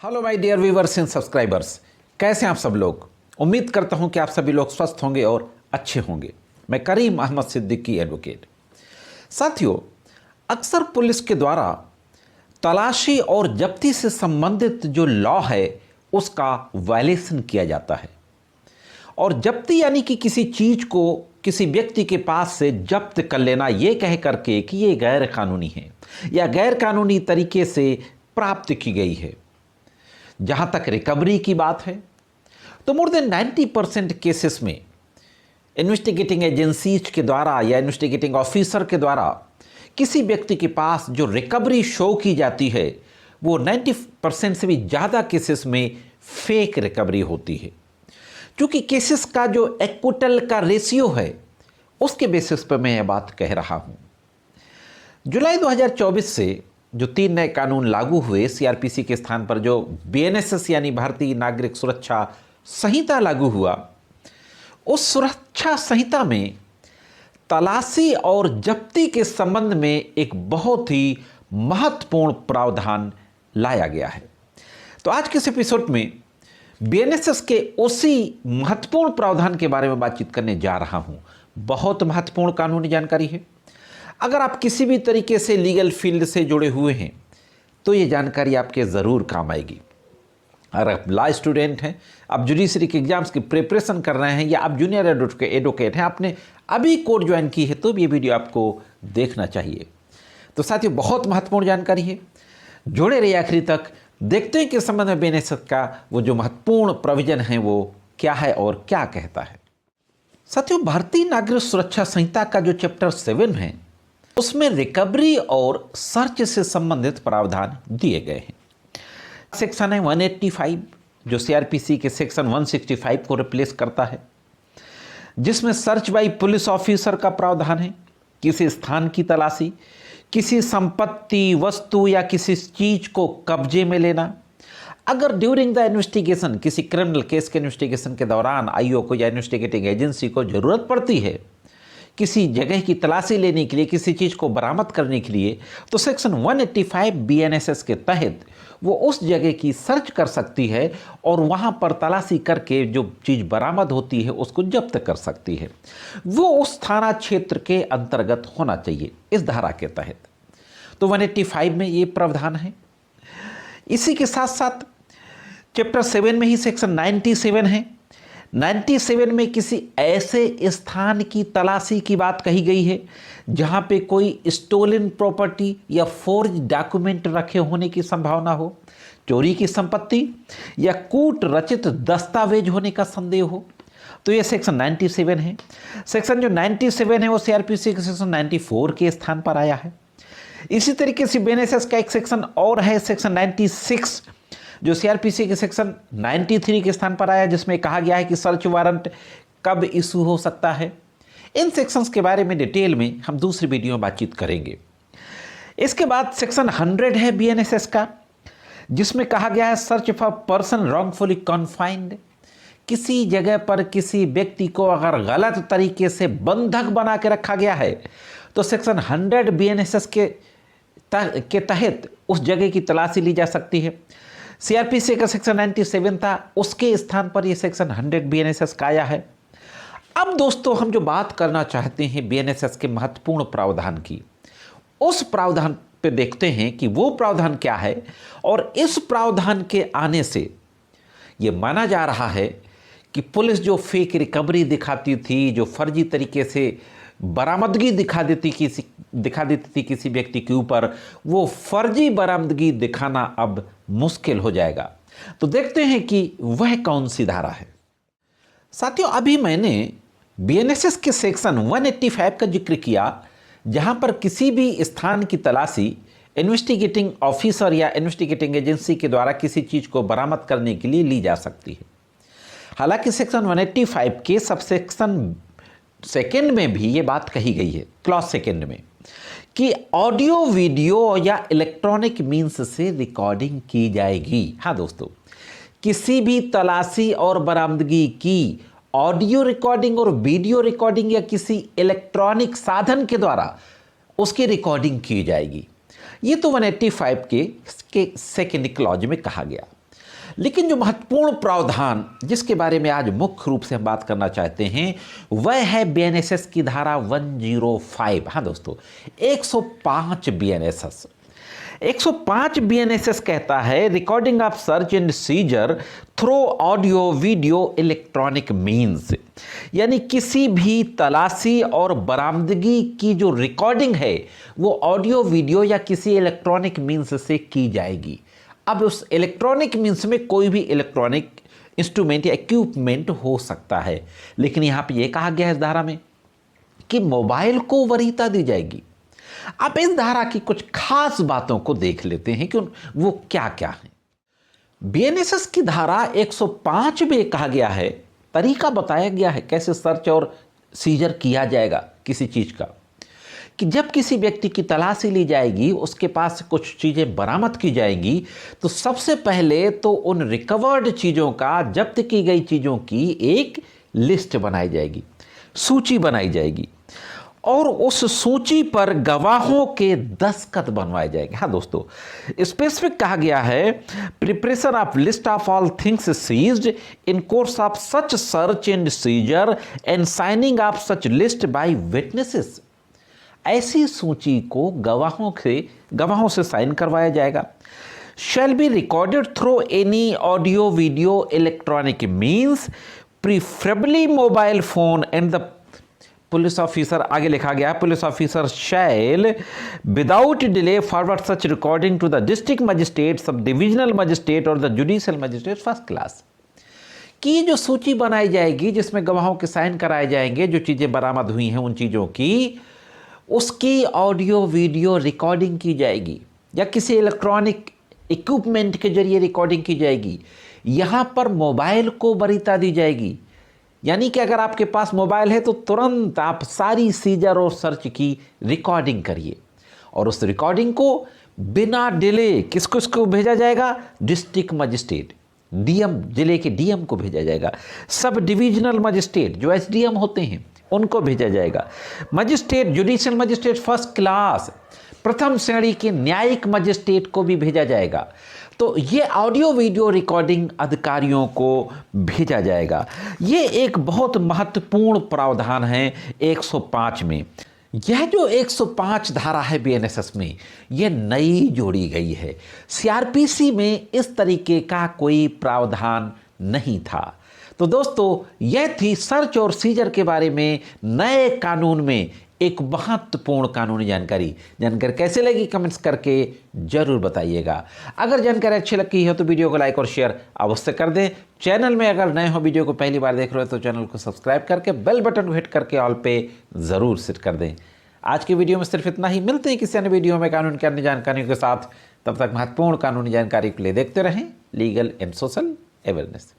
Hello my dear viewers and subscribers, कैसे हैं आप सब लोग। उम्मीद करता हूं कि आप सभी लोग स्वस्थ होंगे और अच्छे होंगे। मैं करीम अहमद सिद्दीकी एडवोकेट। साथियों, अक्सर पुलिस के द्वारा तलाशी और जब्ती से संबंधित जो लॉ है उसका वायलेशन किया जाता है। और जब्ती यानी कि किसी चीज को किसी व्यक्ति के पास से जब्त कर लेना, ये कह करके कि ये गैर कानूनी है या गैर कानूनी तरीके से प्राप्त की गई है। जहां तक रिकवरी की बात है तो मोर देन 90% केसेस में इन्वेस्टिगेटिंग एजेंसीज के द्वारा या इन्वेस्टिगेटिंग ऑफिसर के द्वारा किसी व्यक्ति के पास जो रिकवरी शो की जाती है वो 90% से भी ज़्यादा केसेस में फेक रिकवरी होती है। क्योंकि केसेस का जो एक्विटल का रेशियो है उसके बेसिस पर मैं यह बात कह रहा हूँ। जुलाई 2024 से जो 3 नए कानून लागू हुए, सीआरपीसी के स्थान पर जो बीएनएसएस यानी भारतीय नागरिक सुरक्षा संहिता लागू हुआ, उस सुरक्षा संहिता में तलाशी और जब्ती के संबंध में एक बहुत ही महत्वपूर्ण प्रावधान लाया गया है। तो आज के इस एपिसोड में बीएनएसएस के उसी महत्वपूर्ण प्रावधान के बारे में बातचीत करने जा रहा हूं। बहुत महत्वपूर्ण कानूनी जानकारी है। अगर आप किसी भी तरीके से लीगल फील्ड से जुड़े हुए हैं तो ये जानकारी आपके ज़रूर काम आएगी। अगर आप लॉ स्टूडेंट हैं, आप जुडिशरी के एग्जाम्स की प्रिपरेशन कर रहे हैं या आप जूनियर एडवोकेट हैं, आपने अभी कोर्ट ज्वाइन की है तो ये वीडियो आपको देखना चाहिए। तो साथियों, बहुत महत्वपूर्ण जानकारी है, जुड़े रहिए आखिरी तक। देखते हैं कि इस संबंध में बीएनएसएस का वो जो महत्वपूर्ण प्रोविजन है वो क्या है और क्या कहता है। साथियों, भारतीय नागरिक सुरक्षा संहिता का जो चैप्टर 7 है उसमें रिकवरी और सर्च से संबंधित प्रावधान दिए गए हैं। सेक्शन है 185 जो सीआरपीसी के सेक्शन 165 को रिप्लेस करता है, जिसमें सर्च बाय पुलिस ऑफिसर का प्रावधान है। किसी स्थान की तलाशी, किसी संपत्ति, वस्तु या किसी चीज को कब्जे में लेना। अगर ड्यूरिंग द इन्वेस्टिगेशन, किसी क्रिमिनल केस के इन्वेस्टिगेशन के दौरान आईओ को या इन्वेस्टिगेटिंग एजेंसी को जरूरत पड़ती है किसी जगह की तलाशी लेने के लिए, किसी चीज़ को बरामद करने के लिए, तो सेक्शन 185 बीएनएसएस के तहत वो उस जगह की सर्च कर सकती है और वहाँ पर तलाशी करके जो चीज़ बरामद होती है उसको जब्त कर सकती है। वो उस थाना क्षेत्र के अंतर्गत होना चाहिए इस धारा के तहत। तो 185 में ये प्रावधान है। इसी के साथ साथ चैप्टर 7 में ही सेक्शन 97 है। 97 में किसी ऐसे स्थान की तलाशी की बात कही गई है जहां पे कोई स्टोलन प्रॉपर्टी या फोर्ज डॉक्यूमेंट रखे होने की संभावना हो, चोरी की संपत्ति या कूट रचित दस्तावेज होने का संदेह हो। तो ये सेक्शन 97 है। सेक्शन जो 97 है वो सीआरपीसी के सेक्शन 94 के स्थान पर आया है। इसी तरीके से बीएनएसएस का एक सेक्शन और है, सेक्शन 96, जो सीआरपीसी के सेक्शन 93 के स्थान पर आया, जिसमें कहा गया है कि सर्च वारंट कब इशू हो सकता है। इन सेक्शंस के बारे में डिटेल में हम दूसरी वीडियो में बातचीत करेंगे। इसके बाद सेक्शन 100 है बीएनएसएस का, जिसमें कहा गया है search for person wrongfully confined. किसी जगह पर किसी व्यक्ति को अगर गलत तरीके से बंधक बना के रखा गया है तो सेक्शन 100 बीएनएसएस के तहत उस जगह की तलाशी ली जा सकती है। सीआरपीसी का सेक्शन 97 था, उसके स्थान पर ये सेक्शन 100 बीएनएसएस का आया है। अब दोस्तों, हम जो बात करना चाहते हैं बीएनएसएस के महत्वपूर्ण प्रावधान की, उस प्रावधान पे देखते हैं कि वो प्रावधान क्या है। और इस प्रावधान के आने से ये माना जा रहा है कि पुलिस जो फेक रिकवरी दिखाती थी, जो फर्जी तरीके से बरामदगी दिखा देती थी किसी व्यक्ति के ऊपर, वो फर्जी बरामदगी दिखाना अब मुश्किल हो जाएगा। तो देखते हैं कि वह कौन सी धारा है। साथियों, अभी मैंने बीएनएसएस के सेक्शन 185 का जिक्र किया, जहां पर किसी भी स्थान की तलाशी इन्वेस्टिगेटिंग ऑफिसर या इन्वेस्टिगेटिंग एजेंसी के द्वारा किसी चीज को बरामद करने के लिए ली जा सकती है। हालांकि सेक्शन 185 के सबसेक्शन 2 में भी ये बात कही गई है, क्लॉज 2 में, कि ऑडियो, वीडियो या इलेक्ट्रॉनिक मीन्स से रिकॉर्डिंग की जाएगी। हाँ दोस्तों, किसी भी तलाशी और बरामदगी की ऑडियो रिकॉर्डिंग और वीडियो रिकॉर्डिंग या किसी इलेक्ट्रॉनिक साधन के द्वारा उसकी रिकॉर्डिंग की जाएगी। ये तो 185 के सेकेंड क्लॉज में कहा गया। लेकिन जो महत्वपूर्ण प्रावधान जिसके बारे में आज मुख्य रूप से हम बात करना चाहते हैं वह है बीएनएसएस की धारा 105। हाँ दोस्तों, 105 बीएनएसएस 105 बीएनएसएस कहता है recording of search and scissor through audio video electronic means, यानी किसी भी तलाशी और बरामदगी की जो रिकॉर्डिंग है वो ऑडियो वीडियो या किसी इलेक्ट्रॉनिक मीन्स से की जाएगी। अब उस इलेक्ट्रॉनिक मीन्स में कोई भी इलेक्ट्रॉनिक इंस्ट्रूमेंट या इक्विपमेंट हो सकता है, लेकिन यहाँ पे ये कहा गया है इस धारा में कि मोबाइल को वरीयता दी जाएगी। अब इस धारा की कुछ खास बातों को देख लेते हैं कि वो क्या क्या है। बीएनएसएस की धारा 105 में कहा गया है, तरीका बताया गया है कैसे सर्च और सीजर किया जाएगा किसी चीज का, कि जब किसी व्यक्ति की तलाशी ली जाएगी, उसके पास से कुछ चीजें बरामद की जाएंगी, तो सबसे पहले तो उन रिकवर्ड चीजों का, जब्त की गई चीजों की एक लिस्ट बनाई जाएगी, सूची बनाई जाएगी और उस सूची पर गवाहों के दस्तखत बनवाए जाएंगे। हाँ दोस्तों, स्पेसिफिक कहा गया है preparation of list of all things seized in course of such search and seizure and signing of such list by witnesses. ऐसी सूची को गवाहों से साइन करवाया जाएगा। Shall be recorded through any audio video electronic means preferably mobile phone and the police officer, आगे लिखा गया police officer shall without delay forward such recording to the district magistrate, sub divisional magistrate और the judicial magistrate first class. की जो सूची बनाई जाएगी जिसमें गवाहों के साइन कराए जाएंगे, जो चीज़ें बरामद हुई हैं उन चीज़ों की, उसकी ऑडियो वीडियो रिकॉर्डिंग की जाएगी या किसी इलेक्ट्रॉनिक इक्विपमेंट के जरिए रिकॉर्डिंग की जाएगी। यहाँ पर मोबाइल को वरीयता दी जाएगी, यानी कि अगर आपके पास मोबाइल है तो तुरंत आप सारी सीजर और सर्च की रिकॉर्डिंग करिए और उस रिकॉर्डिंग को बिना डिले किसको भेजा जाएगा? डिस्ट्रिक्ट मजिस्ट्रेट, डीएम, जिले के डीएम को भेजा जाएगा। सब डिविजनल मजिस्ट्रेट जो एसडीएम होते हैं उनको भेजा जाएगा। Magistrate, judicial magistrate first class, प्रथम श्रेणी के न्यायिक मजिस्ट्रेट को भी भेजा जाएगा। तो ये ऑडियो वीडियो रिकॉर्डिंग अधिकारियों को भेजा जाएगा। ये एक बहुत महत्वपूर्ण प्रावधान है 105 में। यह जो 105 धारा है बीएनएसएस में, यह नई जोड़ी गई है। सीआरपीसी में इस तरीके का कोई प्रावधान नहीं था। तो दोस्तों, यह थी सर्च और सीजर के बारे में नए कानून में एक महत्वपूर्ण कानूनी जानकारी। जानकारी कैसे लगी कमेंट्स करके जरूर बताइएगा। अगर जानकारी अच्छी लगी हो तो वीडियो को लाइक और शेयर अवश्य कर दें। चैनल में अगर नए हो, वीडियो को पहली बार देख रहे हो तो चैनल को सब्सक्राइब करके बेल बटन को हिट करके ऑल पे ज़रूर सेट कर दें। आज की वीडियो में सिर्फ इतना ही। मिलते हैं किसी अन्य वीडियो में कानून की अन्य जानकारियों के साथ। तब तक महत्वपूर्ण कानूनी जानकारी के लिए देखते रहें लीगल एंड सोशल अवेयरनेस।